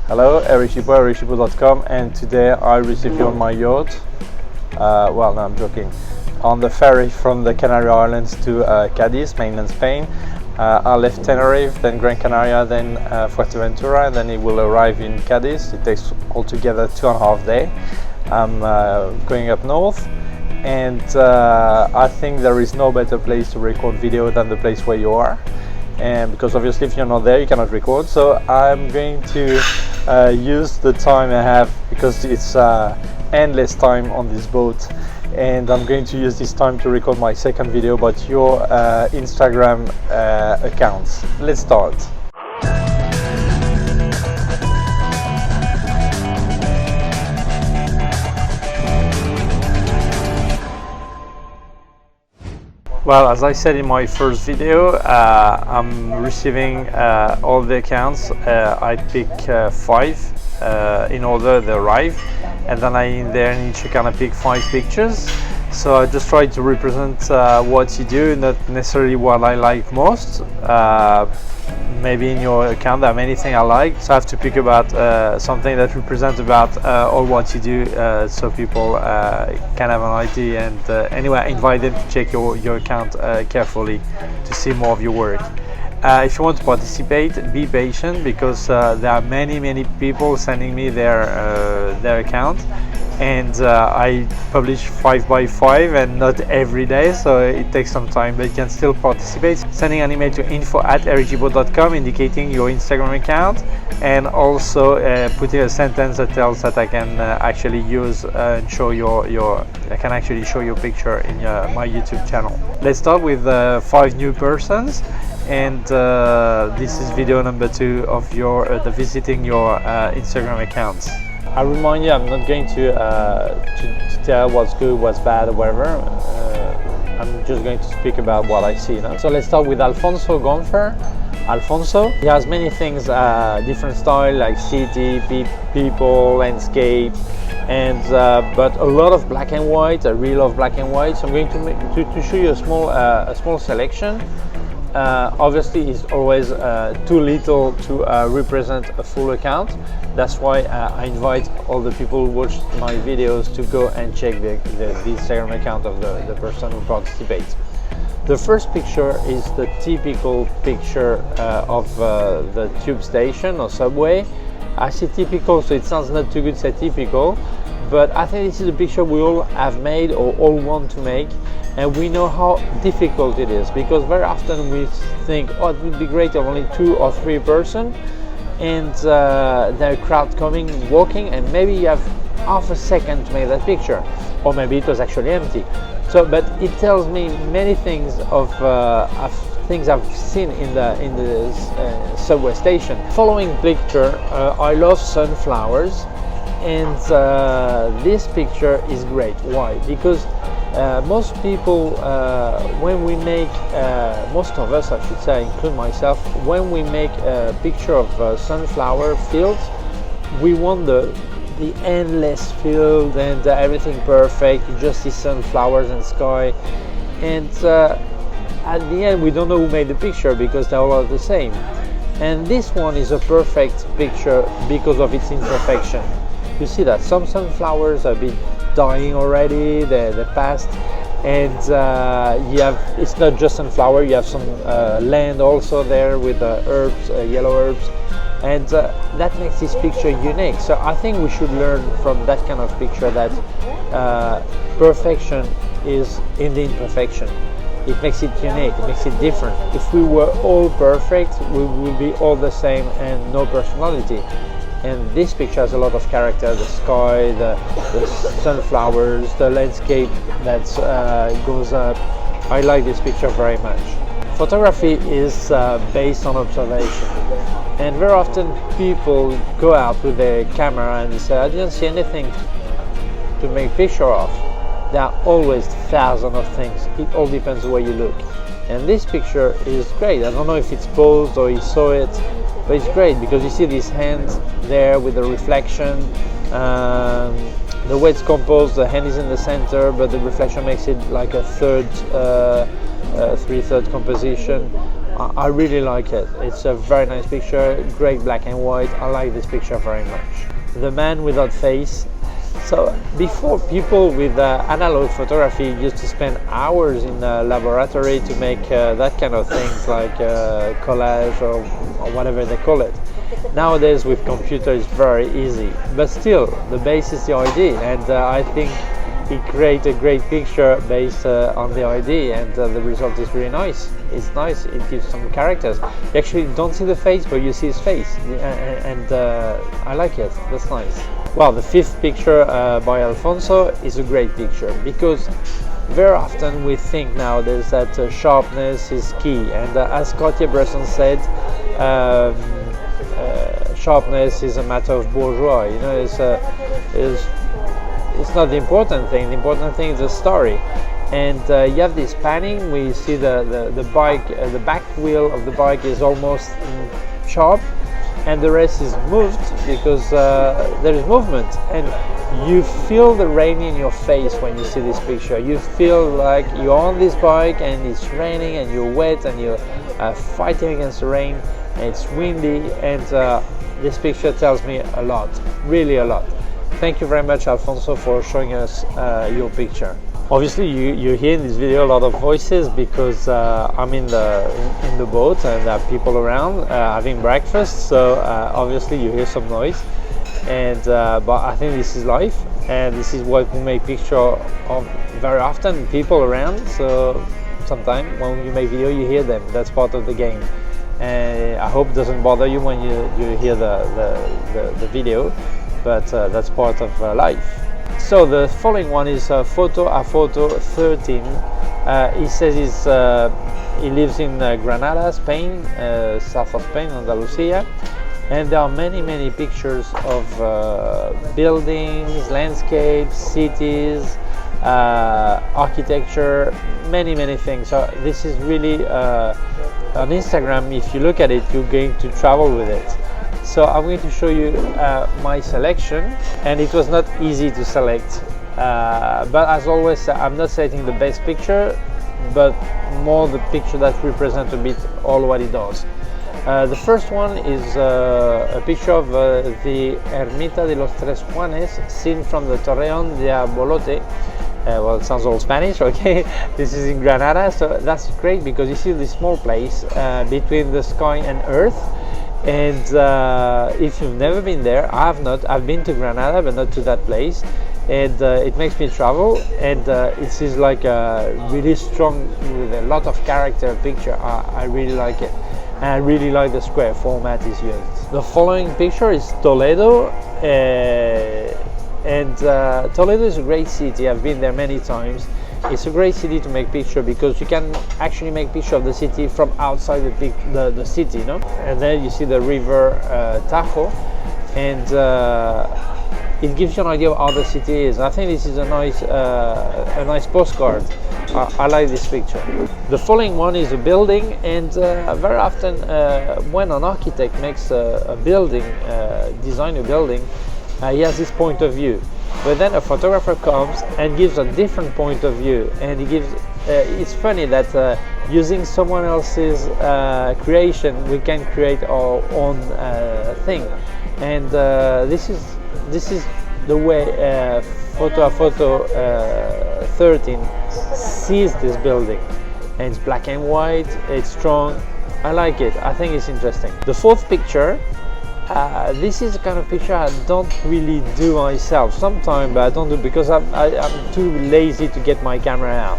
Hello, ericshipo.com, and today I received you on my yacht. Well, no, I'm joking. On the ferry from the Canary Islands to Cadiz, mainland Spain. I left Tenerife, then Gran Canaria, then Fuerteventura, and then it will arrive in Cadiz. It takes altogether 2.5 days. I'm going up north, and I think there is no better place to record video than the place where you are. And because obviously if you're not there you cannot record, so I'm going to use the time I have, because it's endless time on this boat, and I'm going to use this time to record my second video about your Instagram accounts. Let's start. Well, as I said in my first video, I'm receiving all the accounts. I pick 5 in order they arrive, and then I need to kind of pick 5 pictures. So I just try to represent what you do, not necessarily what I like most. Maybe in your account there are many things I like, so I have to pick about something that represents about all what you do, so people can have an idea. And anyway, I invite them to check your account carefully to see more of your work. If you want to participate, be patient, because there are many people sending me their account, and I publish 5 by 5 and not every day, so it takes some time, but you can still participate. Sending an email to info@ericshipo.com indicating your Instagram account, and also putting a sentence that tells that I can actually use and show I can actually show your picture in my YouTube channel. Let's start with 5 new persons, and this is video number 2 of the visiting your Instagram accounts. I remind you, I'm not going to tell what's good, what's bad, or whatever. I'm just going to speak about what I see. So let's start with Alfonso Gonfer. Alfonso, he has many things, different style, like city, people, landscape, and but a lot of black and white. I really love black and white, so I'm going to show you a small selection. Obviously it's always too little to represent a full account. That's why I invite all the people who watch my videos to go and check the Instagram account of the person who participates. The first picture is the typical picture of the tube station or subway. I say typical, so it sounds not too good to say typical, but I think this is a picture we all have made or all want to make, and we know how difficult it is, because very often we think, oh, it would be great if only 2 or 3 person, and there are crowd coming, walking, and maybe you have half a second to make that picture, or maybe it was actually empty. So, but it tells me many things of things I've seen in the subway station. Following picture, I love sunflowers, and this picture is great. Why? Because most people, when we make, most of us, I should say, include myself, when we make a picture of sunflower fields, we want the endless field and everything perfect. You just see sunflowers and sky, and at the end we don't know who made the picture, because they're all the same. And this one is a perfect picture because of its imperfection. You see that some sunflowers have been dying already, they're past, and you have, it's not just sunflower, you have some land also there with herbs, yellow herbs, and that makes this picture unique. So I think we should learn from that kind of picture that perfection is in the imperfection. It makes it unique, it makes it different. If we were all perfect, we would be all the same and no personality. And this picture has a lot of character: the sky, the sunflowers, the landscape that goes up. I like this picture very much. Photography is based on observation, and very often people go out with their camera and say, I didn't see anything to make a picture of. There are always thousands of things. It all depends where you look. And this picture is great. I don't know if it's posed or you saw it, but it's great because you see these hands there with the reflection. The way it's composed, the hand is in the center, but the reflection makes it like a three-third composition. I really like it. It's a very nice picture, great black and white. I like this picture very much. The man without face. So before, people with analog photography used to spend hours in the laboratory to make that kind of things, like collage or whatever they call it. Nowadays with computer it's very easy, but still the base is the idea, and I think he created a great picture based on the idea, and the result is really nice. It's nice, it gives some characters. You actually don't see the face, but you see his face, and I like it. That's nice. Well, the fifth picture by Alfonso is a great picture, because very often we think nowadays that sharpness is key, and as Cartier-Bresson said, sharpness is a matter of bourgeois. You know, it's not the important thing. The important thing is the story. And you have this panning. We see the bike, the back wheel of the bike is almost sharp, and the rest is moved because there is movement, and you feel the rain in your face when you see this picture. You feel like you're on this bike and it's raining and you're wet and you're fighting against the rain, and it's windy, and this picture tells me a lot, really a lot. Thank you very much, Alfonso, for showing us your picture. Obviously you hear in this video a lot of voices because I'm in the boat and there are people around having breakfast, so obviously you hear some noise, and but I think this is life, and this is what we make picture of very often, people around. So sometimes when you make video you hear them, that's part of the game, and I hope it doesn't bother you when you hear the video, but that's part of life. So the following one is Photo 13. He says he lives in Granada, Spain, south of Spain, Andalusia, and there are many pictures of buildings, landscapes, cities, architecture, many things. So this is really on Instagram, if you look at it, you're going to travel with it. So I'm going to show you my selection, and it was not easy to select, but as always I'm not selecting the best picture, but more the picture that represents a bit all what it does. The first one is a picture of the Ermita de los Tres Juanes, seen from the Torreón de Abolote. Well, it sounds all Spanish, okay? This is in Granada, so that's great because you see this small place between the sky and earth. And if you've never been there, I have not. I've been to Granada, but not to that place. And it makes me travel, and it is like a really strong, with a lot of character picture. I really like it, and I really like the square format is used. The following picture is Toledo, and Toledo is a great city. I've been there many times. It's a great city to make picture because you can actually make picture of the city from outside the city, you know. And then you see the river Tajo, and it gives you an idea of how the city is. I think this is a nice postcard. I like this picture. The following one is a building, and very often when an architect makes a building, design a building, he has this point of view. But then a photographer comes and gives a different point of view, and he gives. It's funny that using someone else's creation, we can create our own thing, and this is the way Photo 13 sees this building, and it's black and white. It's strong. I like it. I think it's interesting. The fourth picture. This is the kind of picture I don't really do myself. Sometimes I don't do because I'm too lazy to get my camera out.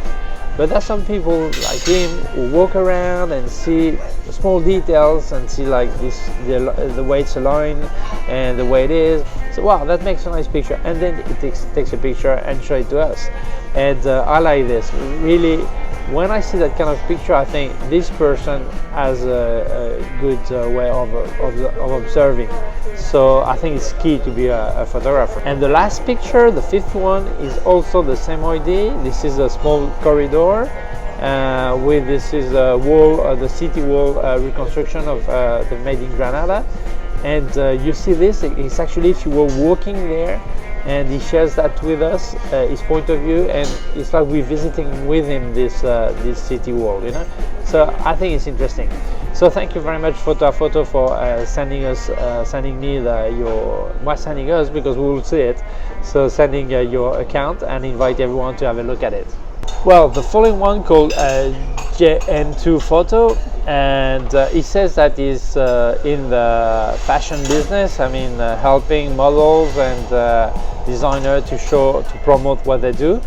But there's some people like him who walk around and see small details and see like this, the way it's aligned and the way it is. So wow, that makes a nice picture. And then it takes a picture and show it to us. And I like this. Really, when I see that kind of picture, I think this person has a good way of observing. So I think it's key to be a photographer. And the last picture, the fifth one, is also the same idea. This is a small corridor with this is a wall, the city wall reconstruction of the made in Granada. And you see this, it's actually if you were walking there, and he shares that with us, his point of view, and it's like we're visiting with him this city world, you know. So I think it's interesting. So thank you very much, Photo, for sending us because we will see it. So sending your account and invite everyone to have a look at it. Well, the following one called JN2 Photo, and he says that he's in the fashion business. I mean, helping models and designers to promote what they do.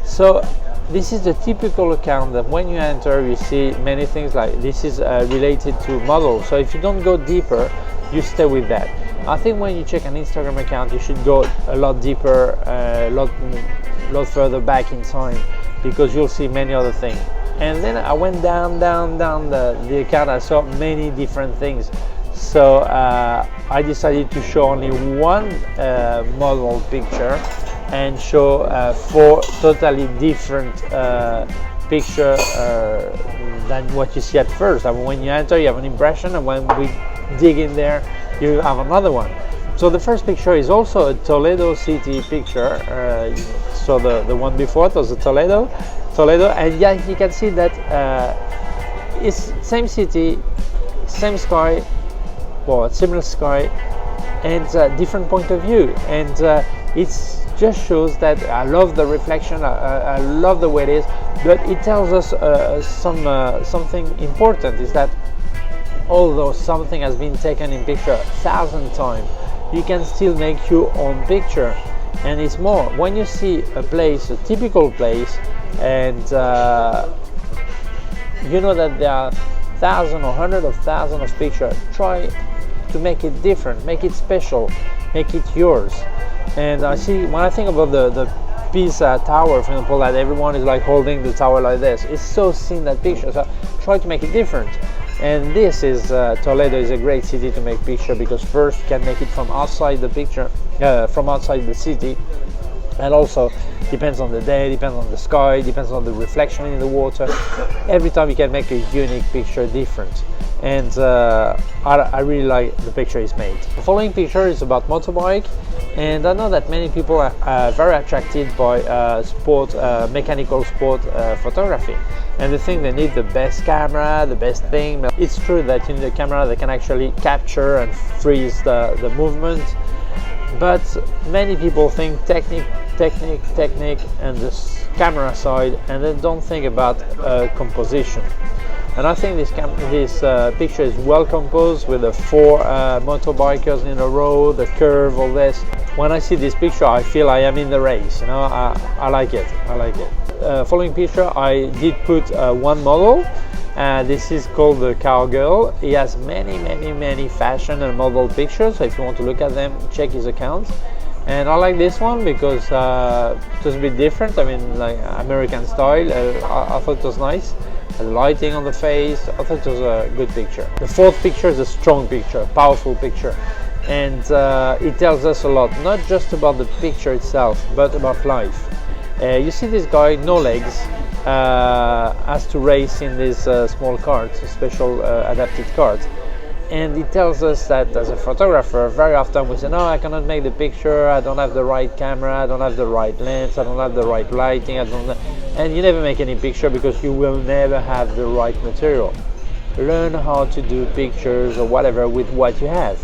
So this is the typical account that when you enter, you see many things like this is related to models. So if you don't go deeper, you stay with that. I think when you check an Instagram account, you should go a lot deeper, a lot further back in time, because you'll see many other things. And then I went down the account. I saw many different things. So I decided to show only one model picture and show 4 totally different pictures than what you see at first. I mean, when you enter, you have an impression, and when we dig in there, you have another one. So the first picture is also a Toledo city picture. So the one before it was a Toledo, and yeah, you can see that it's same city, same sky, well, similar sky, and different point of view, and it's just shows that I love the reflection. I love the way it is, but it tells us something important, is that although something has been taken in picture 1,000 times, you can still make your own picture. And it's more, when you see a place, a typical place, and you know that there are thousands or hundreds of thousands of pictures, try to make it different, make it special, make it yours. And I see, when I think about the Pisa tower, for example, that everyone is like holding the tower like this, it's so seen that picture, so try to make it different. And this is Toledo is a great city to make picture, because first you can make it from outside the picture, from outside the city, and also depends on the day, depends on the sky, depends on the reflection in the water. Every time you can make a unique picture different, and I really like the picture is made. The following picture is about motorbike, and I know that many people are very attracted by mechanical sport photography, and they think they need the best camera, the best thing. But it's true that in the camera they can actually capture and freeze the movement, but many people think technique and the camera side, and they don't think about composition. And I think this picture is well composed, with the 4 motorbikers in a row, the curve, all this. When I see this picture, I feel I am in the race, you know. I like it, following picture, I did put one model. This is called the Cowgirl. He has many fashion and model pictures, so if you want to look at them, check his account. And I like this one because it was a bit different. I mean, like American style. I thought it was nice. The lighting on the face, I thought it was a good picture. The 4th picture is a strong picture, powerful picture, and it tells us a lot, not just about the picture itself, but about life. You see this guy, no legs, has to race in this small cart, a special adapted cart. And it tells us that as a photographer, very often we say, no, I cannot make the picture, I don't have the right camera, I don't have the right lens, I don't have the right lighting, and you never make any picture because you will never have the right material. Learn how to do pictures or whatever with what you have.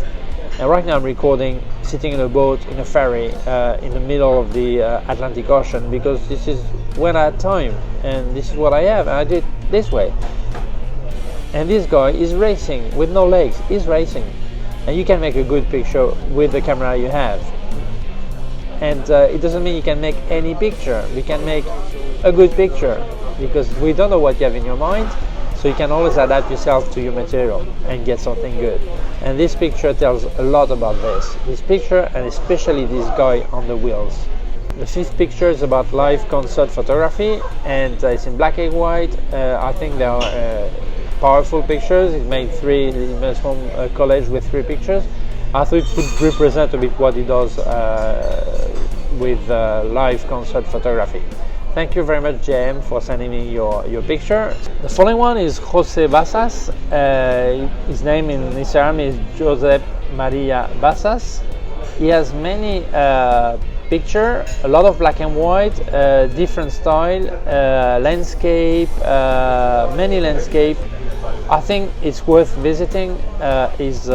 And right now I'm recording sitting in a boat, in a ferry, in the middle of the Atlantic Ocean, because this is when I had time, and this is what I have, and I do it this way. And this guy is racing with no legs, he's racing. And you can make a good picture with the camera you have. And it doesn't mean you can make any picture, you can make a good picture, because we don't know what you have in your mind, so you can always adapt yourself to your material and get something good. And this picture tells a lot about this picture, and especially this guy on the wheels. The 5th picture is about live concert photography, and it's in black and white. I think they are powerful pictures. It made 3 from a college with 3 pictures. I thought it would represent a bit what he does with live concert photography. Thank you very much, JM, for sending me your picture. The following one is Jose Basas. His name in Instagram is Josep Maria Basas. He has many picture, a lot of black and white, different style, landscape, many landscape. I think it's worth visiting. Is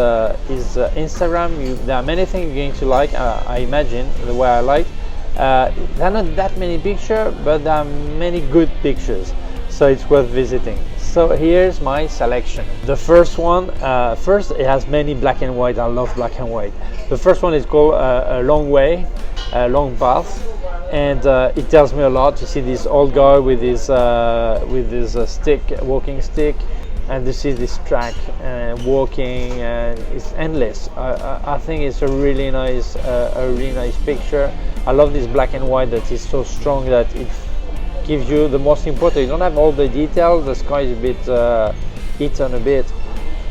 Instagram. There are many things you're going to like. I imagine the way I like. There are not that many pictures, but there are many good pictures, so it's worth visiting. So here's my selection. The first one, first it has many black and white. I love black and white. The first one is called A Long Way, A Long Path, and it tells me a lot. You see this old guy with his stick, walking stick, and you see this track walking, and it's endless. I think it's a really nice picture. I love this black and white that is so strong that it gives you the most important. You don't have all the details. The sky is a bit eaten a bit,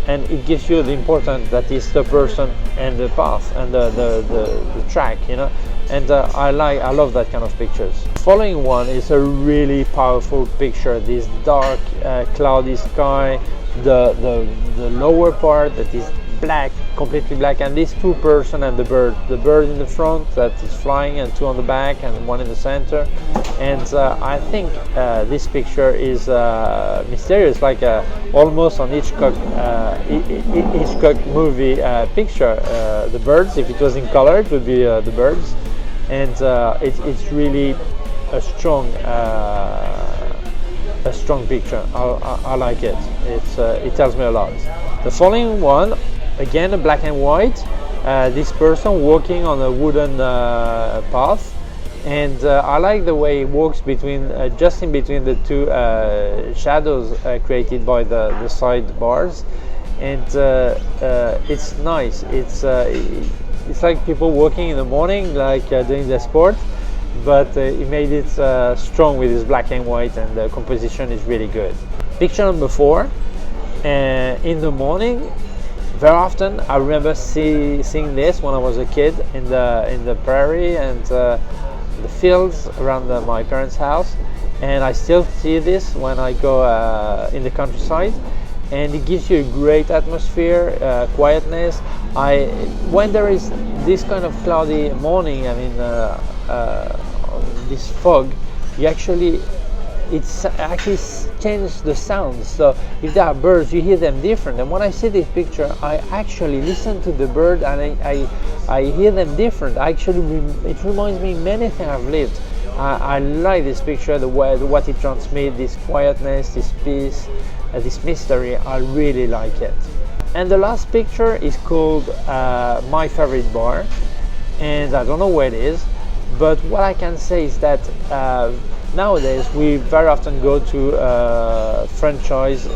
and it gives you the important that is the person and the path and the track, you know. And I love that kind of pictures. The following one is a really powerful picture. This dark cloudy sky, the lower part that is black, completely black, and these two person and the bird in the front that is flying, and two on the back and one in the center. And I think this picture is mysterious, like almost on Hitchcock movie picture. The birds, if it was in color, it would be the birds. And it's really a strong picture. I like it. It tells me a lot. The following one, again a black and white. This person walking on a wooden path, and I like the way he walks between just in between the two shadows created by the side bars, and it's nice. It's like people walking in the morning, like doing their sport, but he made it strong with his black and white, and the composition is really good. Picture number 4, in the morning. Very often I remember seeing this when I was a kid in the prairie and the fields around my parents' house, and I still see this when I go in the countryside, and it gives you a great atmosphere, quietness. When there is this kind of cloudy morning, I mean this fog, it's actually changes the sounds. So if there are birds, you hear them different. And when I see this picture, I actually listen to the bird, and I hear them different. It reminds me many things I've lived. I like this picture, what it transmits, this quietness, this peace, this mystery. I really like it. And the last picture is called My Favorite Bar, and I don't know where it is, but what I can say is that nowadays we very often go to franchise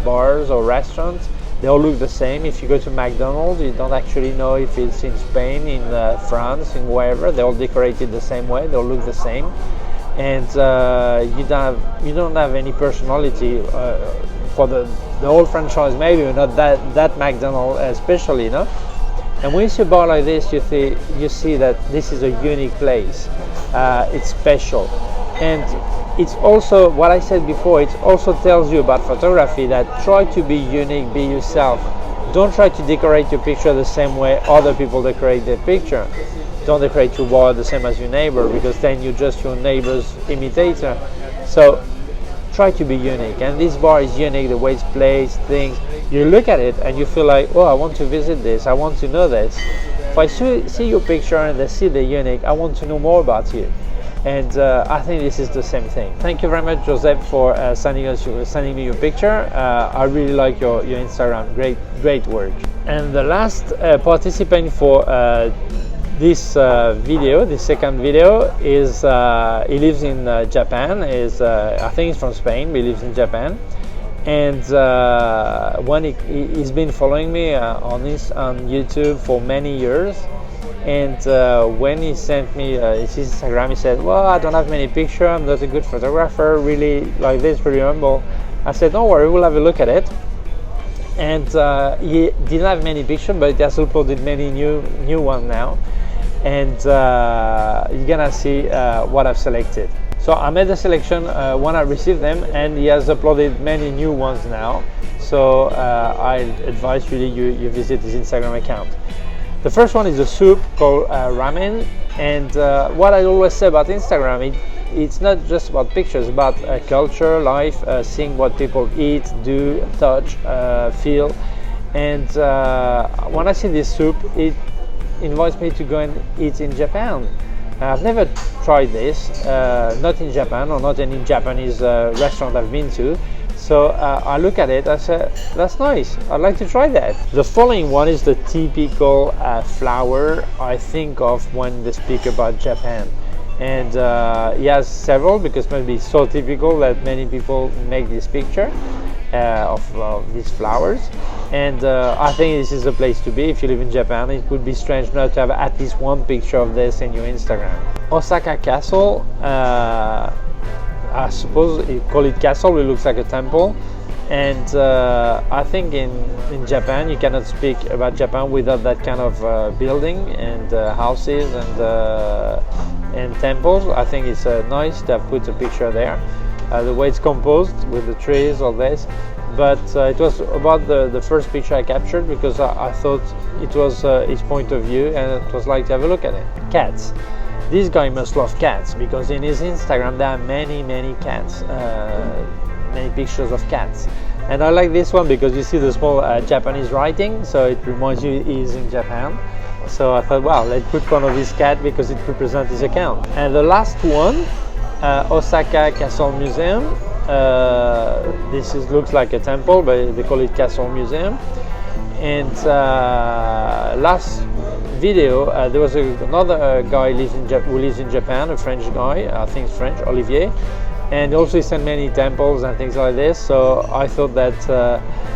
bars or restaurants. They all look the same. If you go to McDonald's, you don't actually know if it's in Spain, in France, in wherever. They're all decorated the same way. They all look the same, and you don't have any personality for the whole franchise. Maybe not that McDonald's especially, you know. And when you see a bar like this, you see that this is a unique place. It's special, and it's also what I said before. It also tells you about photography, that try to be unique, be yourself. Don't try to decorate your picture the same way other people decorate their picture. Don't decorate your bar the same as your neighbor, because then you're just your neighbor's imitator. So try to be unique, and this bar is unique. The way it's placed, things, you look at it and you feel like, oh, I want to visit this, I want to know this. If I see your picture and I see the unique, I want to know more about you. And I think this is the same thing. Thank you very much, Joseph, for sending me your picture. I really like your Instagram. Great work. And the last participant for this video, the second video, is he lives in Japan. I think he's from Spain, but he lives in Japan. And when he's been following me on YouTube for many years. And when he sent me his Instagram, he said, well, I don't have many pictures, I'm not a good photographer, really like this, pretty humble. I said, don't worry, we'll have a look at it. And he didn't have many pictures, but he has uploaded many new ones now. And you're gonna see what I've selected. So I made the selection when I received them, and he has uploaded many new ones now. So I advise really you visit his Instagram account. The first one is a soup called ramen, and what I always say about Instagram, it's not just about pictures, about culture, life, seeing what people eat, do, touch, feel. And when I see this soup, it invites me to go and eat in Japan. I've never tried this, not in Japan or not any Japanese restaurant I've been to. So I look at it, I say, that's nice, I'd like to try that. The following one is the typical flower I think of when they speak about Japan. And he has several, because maybe it's so typical that many people make this picture of these flowers. And I think this is the place to be if you live in Japan. It would be strange not to have at least one picture of this in your Instagram. Osaka Castle, I suppose you call it castle, it looks like a temple. And I think in Japan you cannot speak about Japan without that kind of building and houses and temples. I think it's nice to have put a picture there. The way it's composed with the trees, all this. But it was about the first picture I captured, because I thought it was his point of view, and it was like to have a look at it. Cats. This guy must love cats, because in his Instagram there are many cats, many pictures of cats. And I like this one because you see the small Japanese writing, so it reminds you he's in Japan. So I thought, wow, let's put one of his cat because it represents his account. And the last one, Osaka Castle Museum. This looks like a temple, but they call it Castle Museum. And last video, there was another guy who lives in Japan, a French guy, I think it's French, Olivier, and also he sent many temples and things like this. So I thought that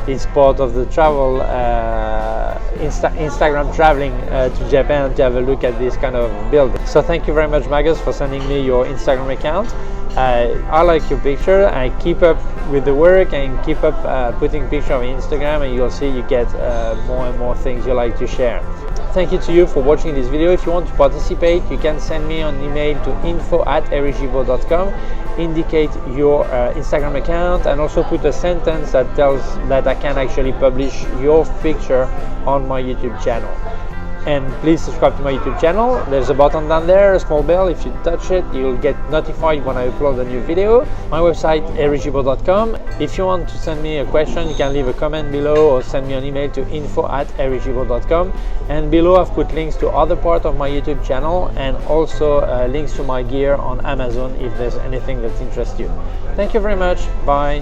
it's part of the travel, Instagram traveling to Japan, to have a look at this kind of building. So thank you very much, Magus, for sending me your Instagram account. I like your picture. I keep up with the work and keep up putting pictures on Instagram, and you'll see you get more and more things you like to share. Thank you to you for watching this video. If you want to participate, you can send me an email to info@ericgimbal.com, indicate your Instagram account, and also put a sentence that tells that I can actually publish your picture on my YouTube channel. And please subscribe to my YouTube channel. There's a button down there, a small bell. If you touch it, you'll get notified when I upload a new video. My website, ericgimbal.com. If you want to send me a question, you can leave a comment below or send me an email to info@ericgimbal.com. And below I've put links to other parts of my YouTube channel, and also links to my gear on Amazon if there's anything that interests you. Thank you very much. Bye.